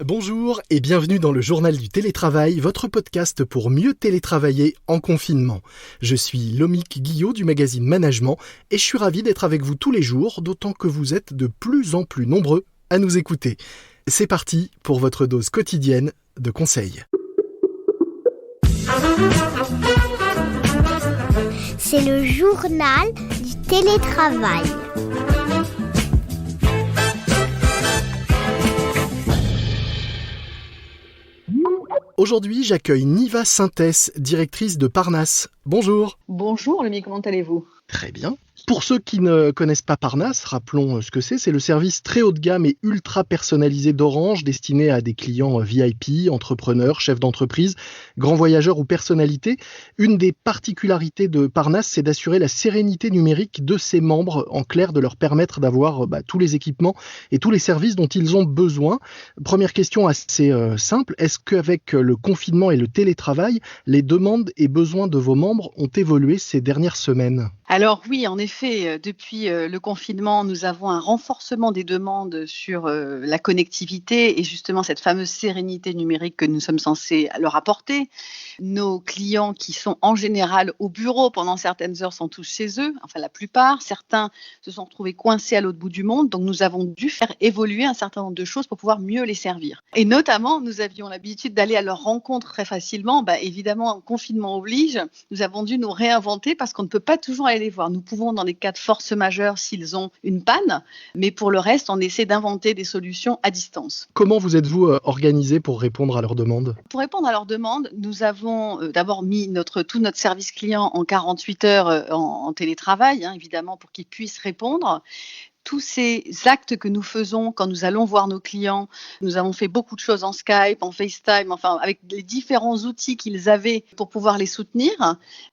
Bonjour et bienvenue dans le Journal du Télétravail, votre podcast pour mieux télétravailler en confinement. Je suis Lomik Guillot du magazine Management et je suis ravi d'être avec vous tous les jours, d'autant que vous êtes de plus en plus nombreux à nous écouter. C'est parti pour votre dose quotidienne de conseils. C'est le journal du télétravail. Aujourd'hui, j'accueille Niva Sintès, directrice de Parnasse. Bonjour. Bonjour Lomik, comment allez-vous ? Très bien. Pour ceux qui ne connaissent pas Parnasse, rappelons ce que c'est le service très haut de gamme et ultra personnalisé d'Orange destiné à des clients VIP, entrepreneurs, chefs d'entreprise, grands voyageurs ou personnalités. Une des particularités de Parnasse, c'est d'assurer la sérénité numérique de ses membres, en clair de leur permettre d'avoir tous les équipements et tous les services dont ils ont besoin. Première question assez simple, est-ce qu'avec le confinement et le télétravail, les demandes et besoins de vos membres ont évolué ces dernières semaines ? Alors oui, en effet, depuis le confinement, nous avons un renforcement des demandes sur la connectivité et justement cette fameuse sérénité numérique que nous sommes censés leur apporter. Nos clients qui sont en général au bureau pendant certaines heures sont tous chez eux, enfin la plupart. Certains se sont retrouvés coincés à l'autre bout du monde, donc nous avons dû faire évoluer un certain nombre de choses pour pouvoir mieux les servir. Et notamment, nous avions l'habitude d'aller à leur rencontre très facilement. Évidemment, confinement oblige, nous avons dû nous réinventer parce qu'on ne peut pas toujours aller les voir. Nous pouvons dans des cas de force majeure s'ils ont une panne, mais pour le reste, on essaie d'inventer des solutions à distance. Comment vous êtes-vous organisé pour répondre à leurs demandes ? Pour répondre à leurs demandes, nous avons d'abord mis tout notre service client en 48 heures en télétravail, évidemment, pour qu'ils puissent répondre. Tous ces actes que nous faisons quand nous allons voir nos clients, nous avons fait beaucoup de choses en Skype, en FaceTime, avec les différents outils qu'ils avaient pour pouvoir les soutenir.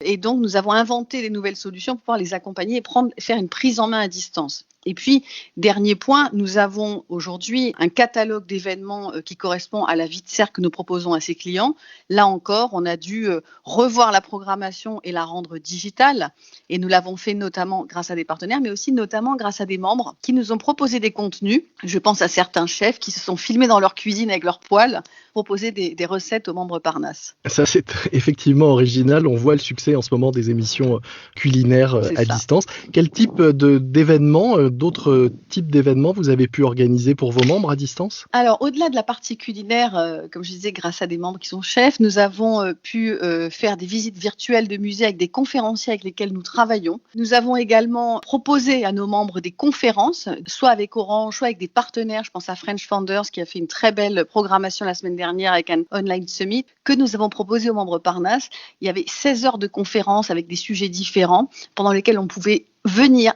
Et donc, nous avons inventé des nouvelles solutions pour pouvoir les accompagner et faire une prise en main à distance. Et puis, dernier point, nous avons aujourd'hui un catalogue d'événements qui correspond à la vie de cercle que nous proposons à ces clients. Là encore, on a dû revoir la programmation et la rendre digitale. Et nous l'avons fait notamment grâce à des partenaires, mais aussi notamment grâce à des membres qui nous ont proposé des contenus. Je pense à certains chefs qui se sont filmés dans leur cuisine avec leurs poêles, proposer des recettes aux membres Parnasse. Ça, c'est effectivement original. On voit le succès en ce moment des émissions culinaires à distance. Quel type d'événements, d'autres types d'événements vous avez pu organiser pour vos membres à distance ? Alors, au-delà de la partie culinaire, comme je disais, grâce à des membres qui sont chefs, nous avons pu faire des visites virtuelles de musées avec des conférenciers avec lesquels nous travaillons. Nous avons également proposé à nos membres des conférences, soit avec Orange, soit avec des partenaires. Je pense à French Founders qui a fait une très belle programmation la semaine dernière avec un online summit que nous avons proposé aux membres Parnasse. Il y avait 16 heures de conférences avec des sujets différents pendant lesquels on pouvait venir,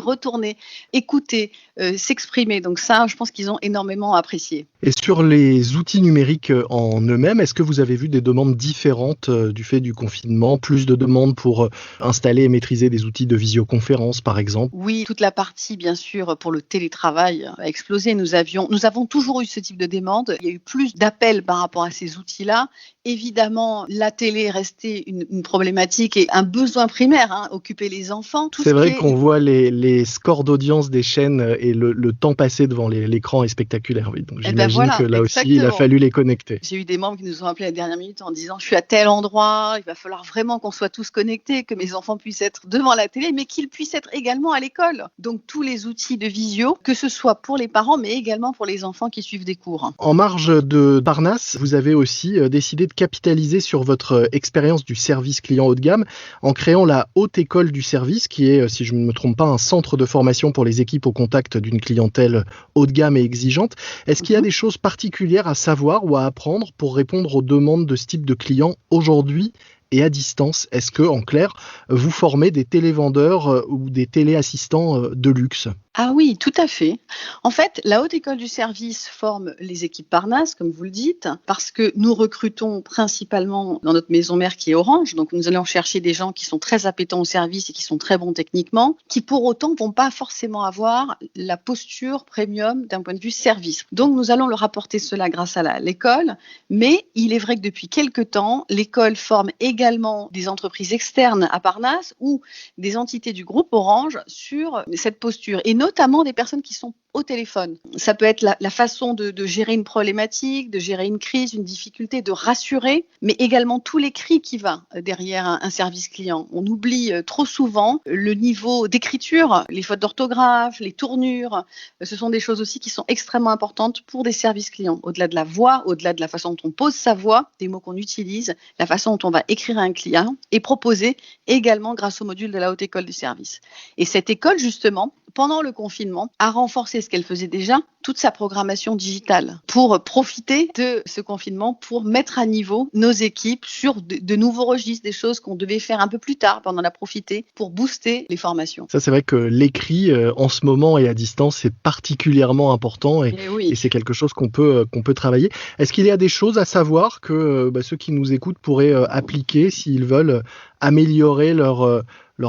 retourner, écouter, s'exprimer. Donc ça, je pense qu'ils ont énormément apprécié. Et sur les outils numériques en eux-mêmes, est-ce que vous avez vu des demandes différentes du fait du confinement ? Plus de demandes pour installer et maîtriser des outils de visioconférence, par exemple ? Oui, toute la partie, bien sûr, pour le télétravail a explosé. Nous avons toujours eu ce type de demande. Il y a eu plus d'appels par rapport à ces outils-là. Évidemment, la télé est restée une problématique et un besoin primaire, occuper les enfants. C'est vrai qu'on voit les scores d'audience des chaînes et le temps passé devant l'écran est spectaculaire. Oui. Donc j'imagine que là aussi, il a fallu les connecter. J'ai eu des membres qui nous ont appelés à la dernière minute en disant « Je suis à tel endroit, il va falloir vraiment qu'on soit tous connectés, que mes enfants puissent être devant la télé, mais qu'ils puissent être également à l'école. » Donc tous les outils de visio, que ce soit pour les parents, mais également pour les enfants qui suivent des cours. En marge de Parnasse, vous avez aussi décidé de capitaliser sur votre expérience du service client haut de gamme en créant la Haute École du Service, qui est, si je ne me trompe pas, un centre de formation pour les équipes au contact d'une clientèle haut de gamme et exigeante. Est-ce qu'il y a des choses particulières à savoir ou à apprendre pour répondre aux demandes de ce type de clients aujourd'hui et à distance ? Est-ce que, en clair, vous formez des télévendeurs ou des téléassistants de luxe ? Ah oui, tout à fait. En fait, la Haute École du Service forme les équipes Parnasse, comme vous le dites, parce que nous recrutons principalement dans notre maison mère qui est Orange. Donc, nous allons chercher des gens qui sont très appétents au service et qui sont très bons techniquement, qui pour autant vont pas forcément avoir la posture premium d'un point de vue service. Donc, nous allons leur apporter cela grâce à l'école. Mais il est vrai que depuis quelques temps, l'école forme également des entreprises externes à Parnasse ou des entités du groupe Orange sur cette posture. Et notamment des personnes qui sont au téléphone. Ça peut être la façon de gérer une problématique, de gérer une crise, une difficulté, de rassurer, mais également tous les cris qui va derrière un service client. On oublie trop souvent le niveau d'écriture, les fautes d'orthographe, les tournures. Ce sont des choses aussi qui sont extrêmement importantes pour des services clients. Au-delà de la voix, au-delà de la façon dont on pose sa voix, des mots qu'on utilise, la façon dont on va écrire à un client est proposée également grâce au module de la Haute École du Service. Et cette école, justement, pendant le confinement, a renforcé ce qu'elle faisait déjà, toute sa programmation digitale, pour profiter de ce confinement, pour mettre à niveau nos équipes sur de nouveaux registres, des choses qu'on devait faire un peu plus tard, on en a profité pour booster les formations. Ça, c'est vrai que l'écrit, en ce moment et à distance, c'est particulièrement important et c'est quelque chose qu'on peut travailler. Est-ce qu'il y a des choses à savoir que ceux qui nous écoutent pourraient appliquer s'ils veulent améliorer leur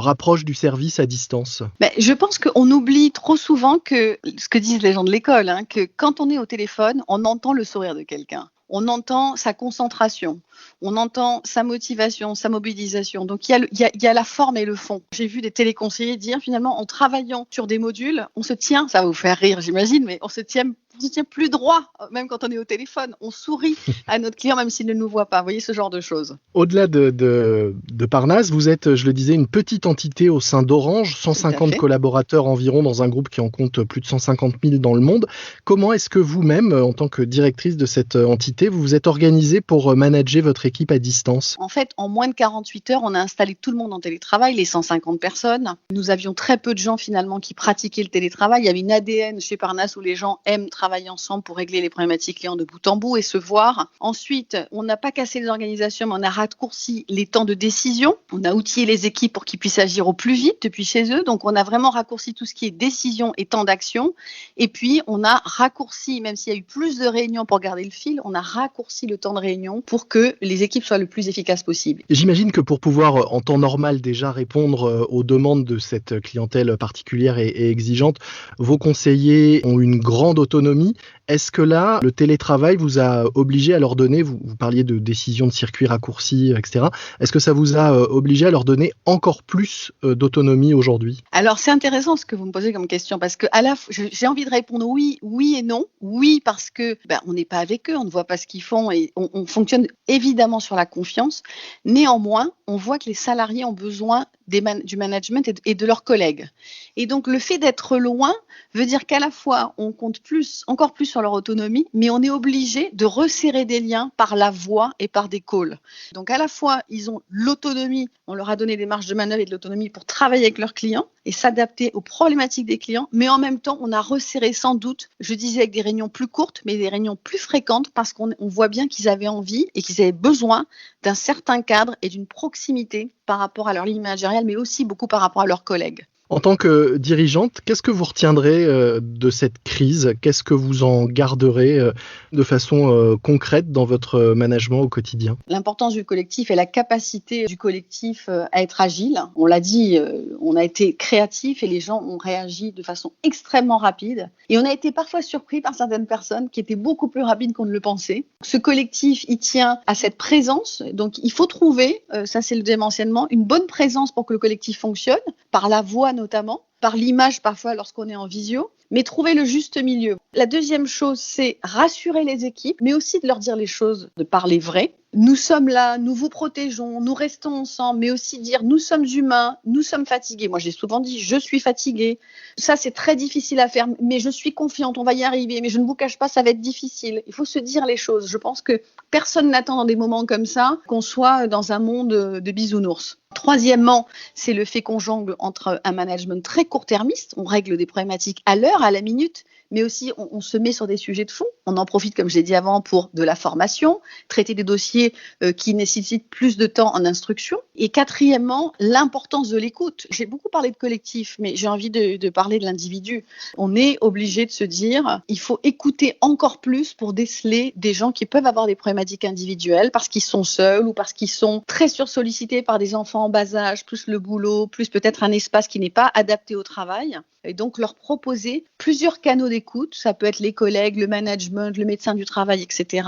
approche du service à distance? Je pense qu'on oublie trop souvent que ce que disent les gens de l'école, que quand on est au téléphone, on entend le sourire de quelqu'un. On entend sa concentration, on entend sa motivation, sa mobilisation. Donc, il y a la forme et le fond. J'ai vu des téléconseillers dire, finalement, en travaillant sur des modules, on se tient, ça va vous faire rire, j'imagine, mais on se tient plus droit, même quand on est au téléphone. On sourit à notre client, même s'il ne nous voit pas. Vous voyez, ce genre de choses. Au-delà de Parnasse, vous êtes, je le disais, une petite entité au sein d'Orange, 150 collaborateurs environ dans un groupe qui en compte plus de 150 000 dans le monde. Comment est-ce que vous-même, en tant que directrice de cette entité, vous vous êtes organisée pour manager votre équipe à distance? En fait, en moins de 48 heures, on a installé tout le monde en télétravail, les 150 personnes. Nous avions très peu de gens finalement qui pratiquaient le télétravail. Il y avait une ADN chez Parnasse où les gens aiment travailler ensemble pour régler les problématiques clients de bout en bout et se voir. Ensuite, on n'a pas cassé les organisations, mais on a raccourci les temps de décision. On a outillé les équipes pour qu'ils puissent agir au plus vite depuis chez eux. Donc, on a vraiment raccourci tout ce qui est décision et temps d'action. Et puis, on a raccourci, même s'il y a eu plus de réunions pour garder le fil, on a raccourci le temps de réunion pour que les équipes soient le plus efficaces possible. J'imagine que pour pouvoir, en temps normal, déjà répondre aux demandes de cette clientèle particulière et exigeante, vos conseillers ont une grande autonomie. Est-ce que là, le télétravail vous a obligé à leur donner, vous parliez de décisions de circuits raccourcis, etc. Est-ce que ça vous a obligé à leur donner encore plus d'autonomie aujourd'hui? Alors, c'est intéressant ce que vous me posez comme question parce que j'ai envie de répondre oui et non. Oui, parce que on n'est pas avec eux, on ne voit pas ce qu'ils font et on fonctionne évidemment sur la confiance. Néanmoins, on voit que les salariés ont besoin du management et de leurs collègues. Et donc, le fait d'être loin veut dire qu'à la fois, on compte encore plus sur leur autonomie, mais on est obligé de resserrer des liens par la voix et par des calls. Donc, à la fois, ils ont l'autonomie, on leur a donné des marges de manœuvre et de l'autonomie pour travailler avec leurs clients et s'adapter aux problématiques des clients, mais en même temps, on a resserré sans doute, je disais avec des réunions plus courtes, mais des réunions plus fréquentes parce qu'on voit bien qu'ils avaient envie et qu'ils avaient besoin d'un certain cadre et d'une proximité par rapport à leur ligne managériale, mais aussi beaucoup par rapport à leurs collègues. En tant que dirigeante, qu'est-ce que vous retiendrez de cette crise? Qu'est-ce que vous en garderez de façon concrète dans votre management au quotidien? L'importance du collectif et la capacité du collectif à être agile. On l'a dit, on a été créatifs et les gens ont réagi de façon extrêmement rapide. Et on a été parfois surpris par certaines personnes qui étaient beaucoup plus rapides qu'on ne le pensait. Ce collectif, il tient à cette présence. Donc, il faut trouver, ça c'est le deuxième enseignement, une bonne présence pour que le collectif fonctionne, par la voix notamment, par l'image parfois lorsqu'on est en visio, mais trouver le juste milieu. La deuxième chose, c'est rassurer les équipes, mais aussi de leur dire les choses, de parler vrai. Nous sommes là, nous vous protégeons, nous restons ensemble, mais aussi dire nous sommes humains, nous sommes fatigués. Moi, j'ai souvent dit je suis fatiguée. Ça, c'est très difficile à faire, mais je suis confiante, on va y arriver. Mais je ne vous cache pas, ça va être difficile. Il faut se dire les choses. Je pense que personne n'attend dans des moments comme ça qu'on soit dans un monde de bisounours. Troisièmement, c'est le fait qu'on jongle entre un management très court-termiste. On règle des problématiques à l'heure, à la minute, mais aussi on se met sur des sujets de fond. On en profite, comme je l'ai dit avant, pour de la formation, traiter des dossiers qui nécessitent plus de temps en instruction. Et quatrièmement, l'importance de l'écoute. J'ai beaucoup parlé de collectif, mais j'ai envie de parler de l'individu. On est obligé de se dire, il faut écouter encore plus pour déceler des gens qui peuvent avoir des problématiques individuelles parce qu'ils sont seuls ou parce qu'ils sont très sursollicités par des enfants en bas âge, plus le boulot, plus peut-être un espace qui n'est pas adapté au travail. Et donc leur proposer plusieurs canaux d'écoute. Ça peut être les collègues, le management, le médecin du travail, etc.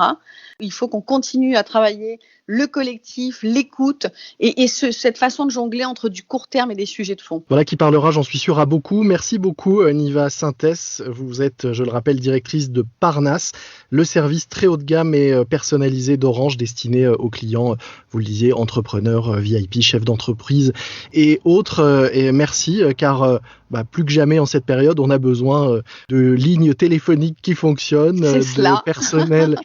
Il faut qu'on continue à travailler le collectif, l'écoute et cette façon de jongler entre du court terme et des sujets de fond. Voilà qui parlera, j'en suis sûr, à beaucoup. Merci beaucoup, Niva Sintès. Vous êtes, je le rappelle, directrice de Parnasse, le service très haut de gamme et personnalisé d'Orange destiné aux clients, vous le disiez, entrepreneurs, VIP, chefs d'entreprise et autres. Et merci, car plus que jamais en cette période, on a besoin de lignes téléphoniques qui fonctionnent, de personnel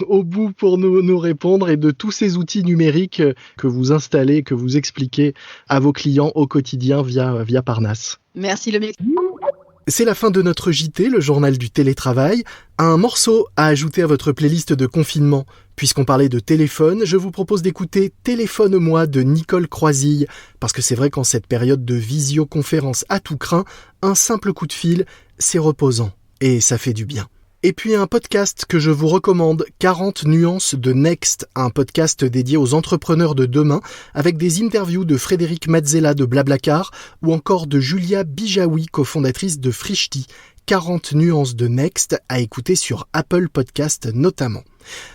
au bout pour nous répondre et de tous ces outils numériques que vous installez, que vous expliquez à vos clients au quotidien via Parnasse. Merci le mec. C'est la fin de notre JT, le journal du télétravail. Un morceau à ajouter à votre playlist de confinement. Puisqu'on parlait de téléphone, je vous propose d'écouter Téléphone-moi de Nicole Croisille. Parce que c'est vrai qu'en cette période de visioconférence à tout crin, un simple coup de fil, c'est reposant. Et ça fait du bien. Et puis un podcast que je vous recommande, 40 nuances de Next, un podcast dédié aux entrepreneurs de demain, avec des interviews de Frédéric Mazzella de Blablacar ou encore de Julia Bijawi, cofondatrice de Frishti. 40 nuances de Next à écouter sur Apple Podcast notamment.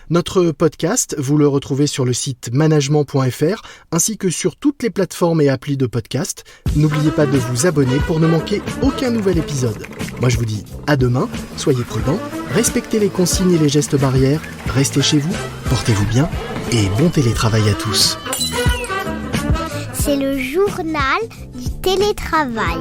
Notre podcast, vous le retrouvez sur le site management.fr ainsi que sur toutes les plateformes et applis de podcast. N'oubliez pas de vous abonner pour ne manquer aucun nouvel épisode. Moi je vous dis à demain, soyez prudents, respectez les consignes et les gestes barrières, restez chez vous, portez-vous bien et bon télétravail à tous. C'est le journal du télétravail.